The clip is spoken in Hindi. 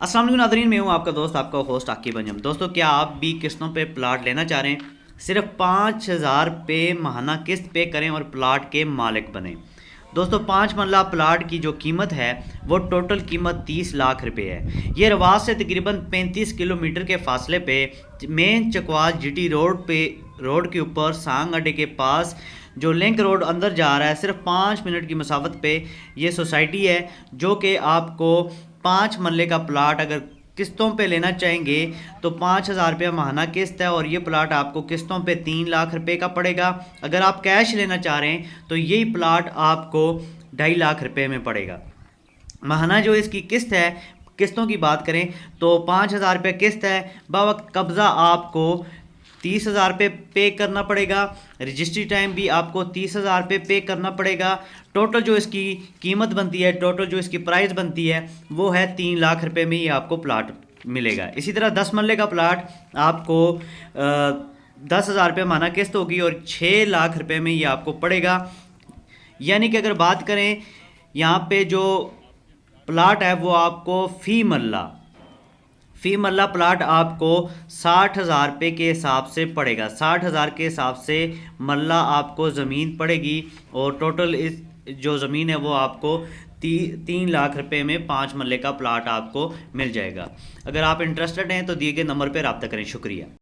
अस्सलाम वालेकुम नादरीन, मैं हूँ आपका दोस्त, आपका होस्ट आकिब अंजम। दोस्तों, क्या आप भी किस्तों पे प्लाट लेना चाह रहे हैं? सिर्फ 5,000 पे माहाना किस्त पे करें और प्लाट के मालिक बने। दोस्तों, 5 मरला प्लाट की जो कीमत है वो टोटल कीमत 30 लाख रुपए है। ये रवास से तकरीबन 35 किलोमीटर के फासले पे मेन चकवाल जीटी रोड के ऊपर सांग अड्डे के पास जो लिंक रोड अंदर जा रहा है, सिर्फ 5 मिनट की मसाफत पे ये सोसाइटी है, जो कि आपको 5 मरले का प्लाट अगर किस्तों पे लेना चाहेंगे तो 5,000 रुपया माहाना किस्त है, और ये प्लाट आपको किस्तों पे 3 लाख रुपए का पड़ेगा। अगर आप कैश लेना चाह रहे हैं तो यही प्लाट आपको 2.5 लाख रुपए में पड़ेगा। माहाना जो इसकी किस्त है, किस्तों की बात करें तो 5,000 रुपये किस्त है। बावक्त कब्ज़ा आपको 30,000 रुपये पे करना पड़ेगा। रजिस्ट्री टाइम भी आपको 30,000 रुपये पे करना पड़ेगा। टोटल जो इसकी कीमत बनती है, टोटल जो इसकी प्राइस बनती है वो है 3 लाख रुपये में ही आपको प्लाट मिलेगा। इसी तरह 10 मरले का प्लाट आपको 10,000 रुपये माना किस्त होगी और 6 लाख रुपये में ये आपको पड़ेगा। यानी कि अगर बात करें यहाँ पे जो प्लाट है वो आपको फ़ी मरला प्लाट आपको 60,000 रुपये के हिसाब से पड़ेगा। 60,000 के हिसाब से मरला आपको ज़मीन पड़ेगी, और टोटल इस जो ज़मीन है वो आपको 3 लाख रुपये में 5 मरले का प्लाट आपको मिल जाएगा। अगर आप इंटरेस्टेड हैं तो दिए गए नंबर पर रब्ता करें। शुक्रिया।